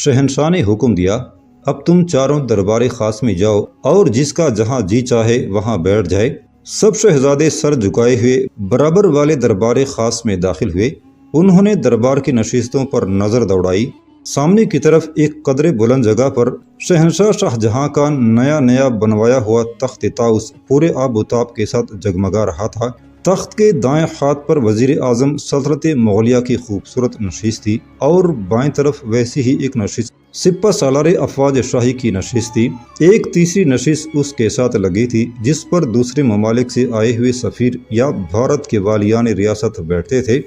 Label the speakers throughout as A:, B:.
A: شہنشاہ نے حکم دیا، اب تم چاروں دربار خاص میں جاؤ اور جس کا جہاں جی چاہے وہاں بیٹھ جائے۔ سب شہزادے سر جھکائے ہوئے برابر والے دربار خاص میں داخل ہوئے۔ انہوں نے دربار کی نشستوں پر نظر دوڑائی۔ سامنے کی طرف ایک قدرے بلند جگہ پر شہنشاہ شاہ جہاں کا نیا نیا بنوایا ہوا تخت طاؤس پورے آب و تاب کے ساتھ جگمگا رہا تھا۔ تخت کے دائیں ہاتھ پر وزیر اعظم سلطنت مغلیہ کی خوبصورت نشست تھی اور بائیں طرف ویسی ہی ایک نشست سپہ سالار افواج شاہی کی نشست تھی۔ ایک تیسری نشست اس کے ساتھ لگی تھی جس پر دوسرے ممالک سے آئے ہوئے سفیر یا بھارت کے والیان ریاست بیٹھتے تھے۔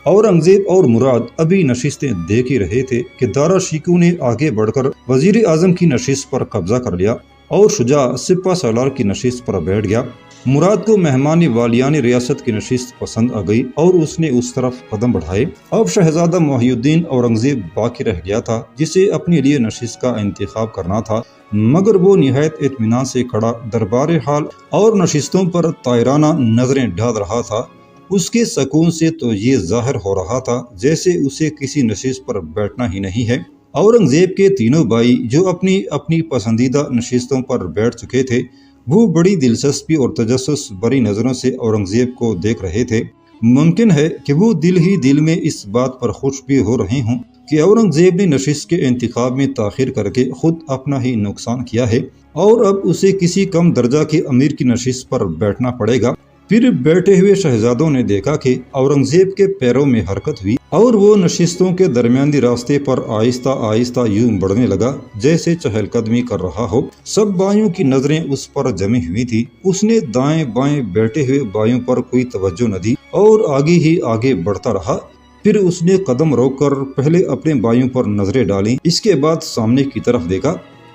A: اورنگزیب اور مراد ابھی نشستیں دیکھ ہی رہے تھے کہ دارا شیکو نے آگے بڑھ کر وزیر اعظم کی نشست پر قبضہ کر لیا اور شجاع سپہ سالار کی نشست پر بیٹھ گیا۔ مراد کو مہمان والیان ریاست کی نشست پسند آ گئی اور اس نے اس طرف قدم بڑھائے۔ اب شہزادہ محی الدین اورنگزیب باقی رہ گیا تھا جسے اپنے لیے نشست کا انتخاب کرنا تھا، مگر وہ نہایت اطمینان سے کھڑا دربار حال اور نشستوں پر طائرانہ نظریں ڈال رہا تھا۔ اس کے سکون سے تو یہ ظاہر ہو رہا تھا جیسے اسے کسی نشست پر بیٹھنا ہی نہیں ہے۔ اورنگزیب کے تینوں بھائی جو اپنی اپنی پسندیدہ نشستوں پر بیٹھ چکے تھے، وہ بڑی دلچسپی اور تجسس بری نظروں سے اورنگزیب کو دیکھ رہے تھے۔ ممکن ہے کہ وہ دل ہی دل میں اس بات پر خوش بھی ہو رہے ہوں کہ اورنگزیب نے نشست کے انتخاب میں تاخیر کر کے خود اپنا ہی نقصان کیا ہے اور اب اسے کسی کم درجہ کے امیر کی نشست پر بیٹھنا پڑے گا۔ پھر بیٹھے ہوئے شہزادوں نے دیکھا کہ اورنگزیب کے پیروں میں حرکت ہوئی اور وہ نشستوں کے درمیانی راستے پر آہستہ آہستہ یوں بڑھنے لگا جیسے چہل قدمی کر رہا ہو۔ سب بھائیوں کی نظریں اس پر جمی ہوئی تھی۔ اس نے دائیں بائیں بیٹھے ہوئے بھائیوں پر کوئی توجہ نہ دی اور آگے ہی آگے بڑھتا رہا۔ پھر اس نے قدم روک کر پہلے اپنے بھائیوں پر نظریں ڈالیں، اس کے بعد سامنے کی طرف دیکھا۔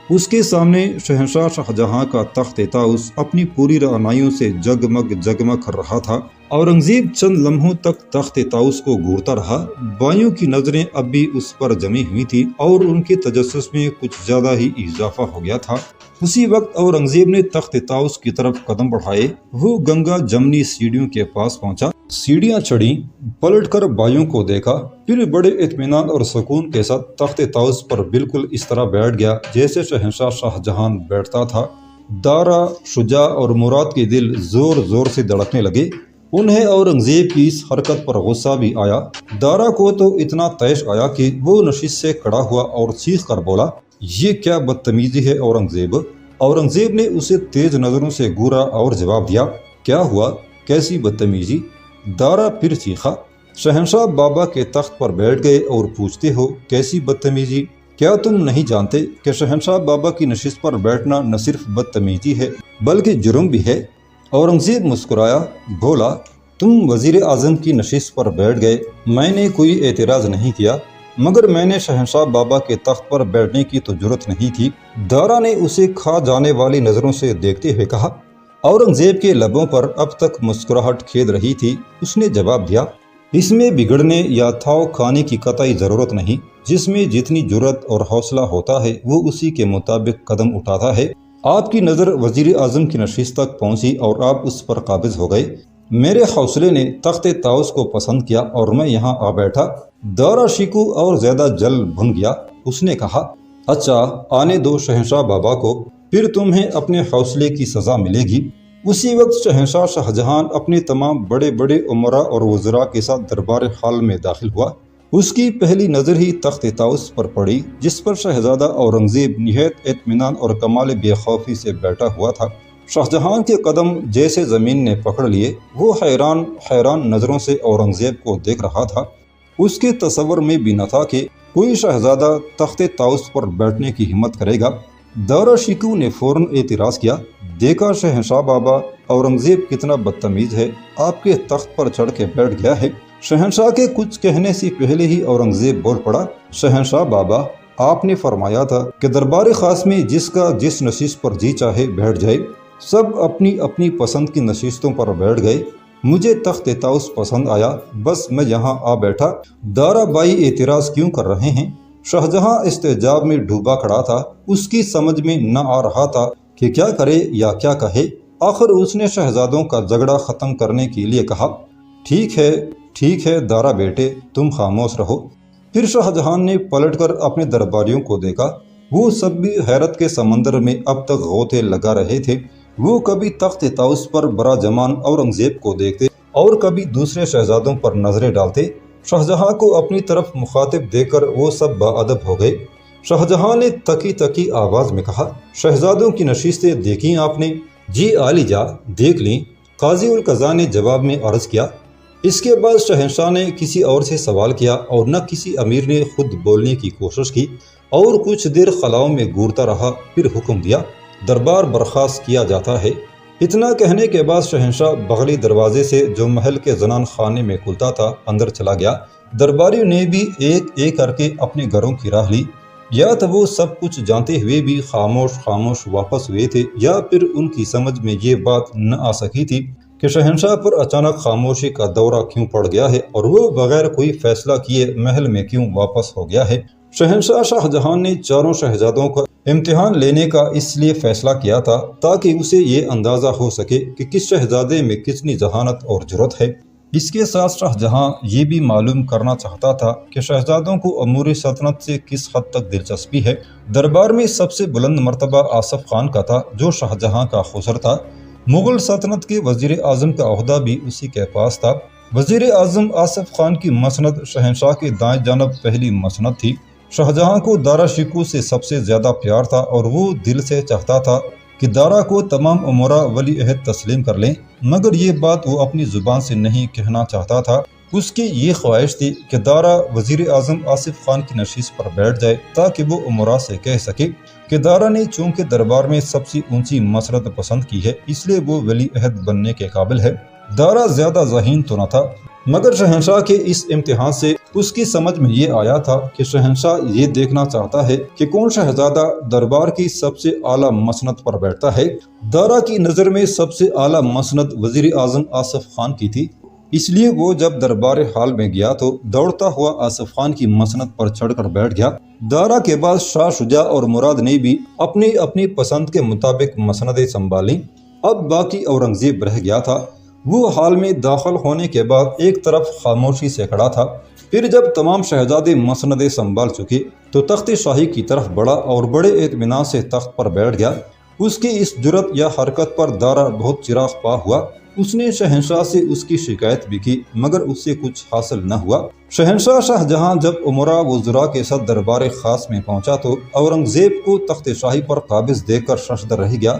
A: اس کے سامنے شہنشاہ شاہ جہاں کا تخت طاؤس اپنی پوری رعنائیوں سے جگمگ جگمگ کر رہا تھا۔ اورنگزیب چند لمحوں تک تخت طاؤس کو گھورتا رہا۔ بھائیوں کی نظریں اب بھی اس پر جمی ہوئی تھی اور ان کے تجسس میں کچھ زیادہ ہی اضافہ ہو گیا تھا۔ اسی وقت اورنگزیب نے تخت طاؤس کی طرف قدم بڑھائے۔ وہ گنگا جمنی سیڑھیوں کے پاس پہنچا، سیڑھیاں چڑھی، پلٹ کر بھائیوں کو دیکھا، پھر بڑے اطمینان اور سکون کے ساتھ تخت طاؤس پر بالکل اس طرح بیٹھ گیا جیسے شہنشاہ شاہ جہاں بیٹھتا تھا۔ دارا، شجاع اور مراد کے دل زور زور سے دھڑکنے لگے۔ انہیں اورنگزیب کی اس حرکت پر غصہ بھی آیا۔ دارا کو تو اتنا طیش آیا کہ وہ نشست سے کھڑا ہوا اور چیخ کر بولا، یہ کیا بدتمیزی ہے اورنگزیب؟ اورنگزیب نے اسے تیز نظروں سے گھورا اور جواب دیا، کیا ہوا؟ کیسی بدتمیزی؟ دارا پھر چیخا، شہنشاہ بابا کے تخت پر بیٹھ گئے اور پوچھتے ہو کیسی بدتمیزی؟ کیا تم نہیں جانتے کہ شہنشاہ بابا کی نشست پر بیٹھنا نہ صرف بدتمیزی ہے بلکہ جرم بھی ہے؟ اورنگزیب مسکرایا، بولا، تم وزیر اعظم کی نشست پر بیٹھ گئے، میں نے کوئی اعتراض نہیں کیا، مگر میں نے شہنشاہ بابا کے تخت پر بیٹھنے کی تو جرت نہیں تھی۔ دارا نے اسے کھا جانے والی نظروں سے دیکھتے ہوئے کہا۔ اورنگزیب کے لبوں پر اب تک مسکراہٹ کھیل رہی تھی۔ اس نے جواب دیا، اس میں بگڑنے یا تھاؤ کھانے کی قطعی ضرورت نہیں، جس میں جتنی جرت اور حوصلہ ہوتا ہے وہ اسی کے مطابق قدم اٹھاتا ہے۔ آپ کی نظر وزیر اعظم کی نشست تک پہنچی اور آپ اس پر قابض ہو گئے۔ میرے حوصلے نے تخت طاؤس کو پسند کیا اور میں یہاں آ بیٹھا۔ دارا شیکو اور زیادہ جل بھن گیا۔ اس نے کہا، اچھا آنے دو شہنشاہ بابا کو، پھر تمہیں اپنے حوصلے کی سزا ملے گی۔ اسی وقت شہنشاہ شاہ جہاں اپنے تمام بڑے بڑے امراء اور وزراء کے ساتھ دربار حال میں داخل ہوا۔ اس کی پہلی نظر ہی تخت طاؤس پر پڑی جس پر شہزادہ اورنگزیب نہایت اطمینان اور کمال بے خوفی سے بیٹھا ہوا تھا۔ شاہ جہاں کے قدم جیسے زمین نے پکڑ لیے۔ وہ حیران حیران نظروں سے اورنگزیب کو دیکھ رہا تھا۔ اس کے تصور میں بھی نہ تھا کہ کوئی شہزادہ تخت طاؤس پر بیٹھنے کی ہمت کرے گا۔ دارا شیکو نے فوراً اعتراض کیا، دیکھا شہنشاہ بابا، اورنگزیب کتنا بدتمیز ہے، آپ کے تخت پر چڑھ کے بیٹھ گیا ہے۔ شہنشاہ کے کچھ کہنے سے پہلے ہی اورنگزیب بول پڑا، شہنشاہ بابا، آپ نے فرمایا تھا کہ دربار خاص میں جس کا جس نشست پر جی چاہے بیٹھ جائے۔ سب اپنی اپنی پسند کی نشستوں پر بیٹھ گئے۔ مجھے تخت طاؤس پسند آیا، بس میں یہاں آ بیٹھا۔ دارا بھائی اعتراض کیوں کر رہے ہیں؟ شاہجہاں استعجاب میں ڈوبا کھڑا تھا۔ اس کی سمجھ میں نہ آ رہا تھا کہ کیا کرے یا کیا کہے۔ آخر اس نے شہزادوں کا جھگڑا ختم کرنے کے لیے کہا، ٹھیک ہے دارا بیٹے، تم خاموش رہو۔ پھر شاہجہاں نے پلٹ کر اپنے درباریوں کو دیکھا۔ وہ سب بھی حیرت کے سمندر میں اب تک غوطے لگا رہے تھے۔ وہ کبھی تخت طاؤس پر براجمان اورنگزیب کو دیکھتے اور کبھی دوسرے شہزادوں پر نظریں ڈالتے۔ شاہجہاں کو اپنی طرف مخاطب دیکھ کر وہ سب باادب ہو گئے۔ شاہجہاں نے تکی تکی آواز میں کہا، شہزادوں کی نشستیں دیکھیں آپ نے؟ جی عالی جا، دیکھ لیں، قاضی القضاء نے جواب میں عرض کیا۔ اس کے بعد شہنشاہ نے کسی اور سے سوال کیا اور نہ کسی امیر نے خود بولنے کی کوشش کی اور کچھ دیر خلاؤں میں گورتا رہا، پھر حکم دیا، دربار برخاست کیا جاتا ہے۔ اتنا کہنے کے بعد شہنشاہ بغلی دروازے سے جو محل کے زنان خانے میں کھلتا تھا اندر چلا گیا۔ درباریوں نے بھی ایک ایک کر کے اپنے گھروں کی راہ لی۔ یا تو وہ سب کچھ جانتے ہوئے بھی خاموش واپس ہوئے تھے، یا پھر ان کی سمجھ میں یہ بات نہ آ سکی تھی کہ شہنشاہ پر اچانک خاموشی کا دورہ کیوں پڑ گیا ہے اور وہ بغیر کوئی فیصلہ کیے محل میں کیوں واپس ہو گیا ہے۔ شہنشاہ شاہجہاں نے چاروں شہزادوں کا امتحان لینے کا اس لیے فیصلہ کیا تھا تاکہ اسے یہ اندازہ ہو سکے کہ کس شہزادے میں کتنی ذہانت اور جرأت ہے۔ اس کے ساتھ شاہجہاں یہ بھی معلوم کرنا چاہتا تھا کہ شہزادوں کو امور سلطنت سے کس حد تک دلچسپی ہے۔ دربار میں سب سے بلند مرتبہ آصف خان کا تھا جو شاہجہاں کا خسر تھا۔ مغل سلطنت کے وزیر اعظم کا عہدہ بھی اسی کے پاس تھا۔ وزیر اعظم آصف خان کی مسند شہنشاہ کے دائیں جانب پہلی مسند تھی۔ شاہجہاں کو دارا شکوہ سے سب سے زیادہ پیار تھا اور وہ دل سے چاہتا تھا کہ دارا کو تمام امورا ولی عہد تسلیم کر لیں، مگر یہ بات وہ اپنی زبان سے نہیں کہنا چاہتا تھا۔ اس کی یہ خواہش تھی کہ دارا وزیر اعظم آصف خان کی نشست پر بیٹھ جائے تاکہ وہ امورا سے کہہ سکے کہ دارا نے چونکہ دربار میں سب سے اونچی مسرت پسند کی ہے اس لیے وہ ولی عہد بننے کے قابل ہے۔ دارا زیادہ ذہین تو نہ تھا، مگر شہنشاہ کے اس امتحان سے اس کی سمجھ میں یہ آیا تھا کہ شہنشاہ یہ دیکھنا چاہتا ہے کہ کون شہزادہ دربار کی سب سے اعلیٰ مسند پر بیٹھتا ہے۔ دارا کی نظر میں سب سے اعلیٰ مسند وزیر اعظم آصف خان کی تھی، اس لیے وہ جب دربار حال میں گیا تو دوڑتا ہوا آصف خان کی مسند پر چڑھ کر بیٹھ گیا۔ دارا کے بعد شاہ شجاع اور مراد نے بھی اپنی اپنی پسند کے مطابق مسندیں سنبھالیں۔ اب باقی اورنگزیب رہ گیا تھا۔ وہ حال میں داخل ہونے کے بعد ایک طرف خاموشی سے کھڑا تھا۔ پھر جب تمام شہزادے مسندیں سنبھال چکے تو تخت شاہی کی طرف بڑھا اور بڑے اطمینان سے تخت پر بیٹھ گیا۔ اس کی اس جرأت یا حرکت پر دارا بہت چراغ پا ہوا۔ اس نے شہنشاہ سے اس کی شکایت بھی کی مگر اس سے کچھ حاصل نہ ہوا۔ شہنشاہ شاہجہاں جب امراء وزراء کے ساتھ دربار خاص میں پہنچا تو اورنگزیب کو تخت شاہی پر قابض دیکھ کر ششدر رہ گیا۔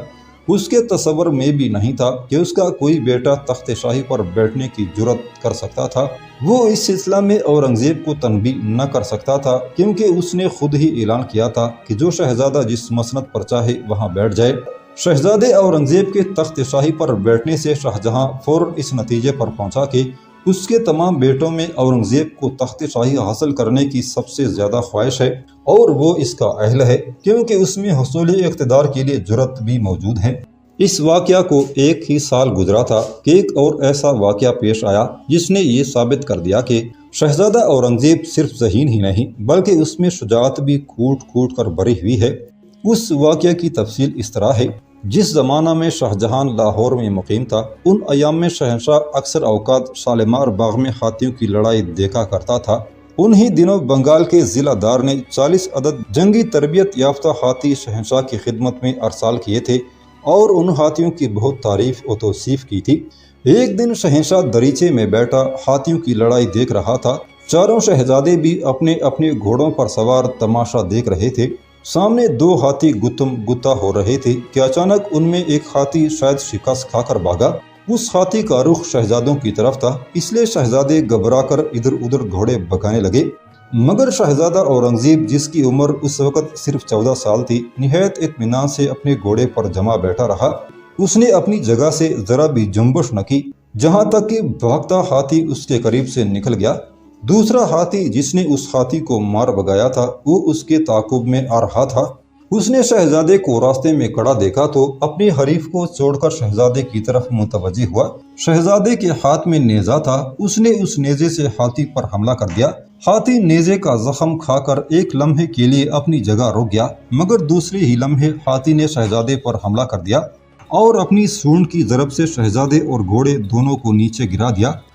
A: اس کے تصور میں بھی نہیں تھا کہ اس کا کوئی بیٹا تخت شاہی پر بیٹھنے کی جرأت کر سکتا تھا۔ وہ اس سلسلہ میں اورنگزیب کو تنبیہ نہ کر سکتا تھا کیونکہ اس نے خود ہی اعلان کیا تھا کہ جو شہزادہ جس مسند پر چاہے وہاں بیٹھ جائے۔ شہزادے اورنگزیب کے تخت شاہی پر بیٹھنے سے شاہجہاں فوراً اس نتیجے پر پہنچا کہ اس کے تمام بیٹوں میں اورنگزیب کو تخت شاہی حاصل کرنے کی سب سے زیادہ خواہش ہے اور وہ اس کا اہل ہے کیونکہ اس میں حصول اقتدار کے لیے جرأت بھی موجود ہے۔ اس واقعہ کو ایک ہی سال گزرا تھا کہ ایک اور ایسا واقعہ پیش آیا جس نے یہ ثابت کر دیا کہ شہزادہ اورنگزیب صرف ذہین ہی نہیں بلکہ اس میں شجاعت بھی کھوٹ کھوٹ کر بھری ہوئی ہے۔ اس واقعہ کی تفصیل اس طرح ہے۔ جس زمانہ میں شاہجہاں لاہور میں مقیم تھا ان ایام میں شہنشاہ اکثر اوقات شالیمار باغ میں ہاتھیوں کی لڑائی دیکھا کرتا تھا۔ انہی دنوں بنگال کے ضلع دار نے 40 عدد جنگی تربیت یافتہ ہاتھی شہنشاہ کی خدمت میں ارسال کیے تھے اور ان ہاتھیوں کی بہت تعریف و توصیف کی تھی۔ ایک دن شہنشاہ دریچے میں بیٹھا ہاتھیوں کی لڑائی دیکھ رہا تھا۔ چاروں شہزادے بھی اپنے اپنے گھوڑوں پر سوار تماشا دیکھ رہے تھے۔ سامنے دو ہاتھی گتم گتا ہو رہے تھے کہ اچانک ان میں ایک ہاتھی شاید شکست کھا کر بھاگا۔ اس ہاتھی کا رخ شہزادوں کی طرف تھا اس لیے شہزادے گھبرا کر ادھر ادھر گھوڑے بھگانے لگے، مگر شہزادہ اورنگزیب جس کی عمر اس وقت صرف 14 سال تھی نہایت اطمینان سے اپنے گھوڑے پر جمع بیٹھا رہا۔ اس نے اپنی جگہ سے ذرا بھی جنبش نہ کی جہاں تک کہ بھاگتا ہاتھی اس کے قریب سے نکل گیا۔ دوسرا ہاتھی جس نے اس ہاتھی کو مار بگایا تھا وہ اس کے تعاقب میں آ رہا تھا۔ اس نے شہزادے کو راستے میں کھڑا دیکھا تو اپنے حریف کو چھوڑ کر شہزادے کی طرف متوجہ ہوا۔ شہزادے کے ہاتھ میں نیزہ تھا، اس نے اس نیزے سے ہاتھی پر حملہ کر دیا۔ ہاتھی نیزے کا زخم کھا کر ایک لمحے کے لیے اپنی جگہ رک گیا مگر دوسرے ہی لمحے ہاتھی نے شہزادے پر حملہ کر دیا اور اپنی سونڈ کی ضرب سے شہزادے اور گھوڑے دونوں کو نیچے گرا دیا۔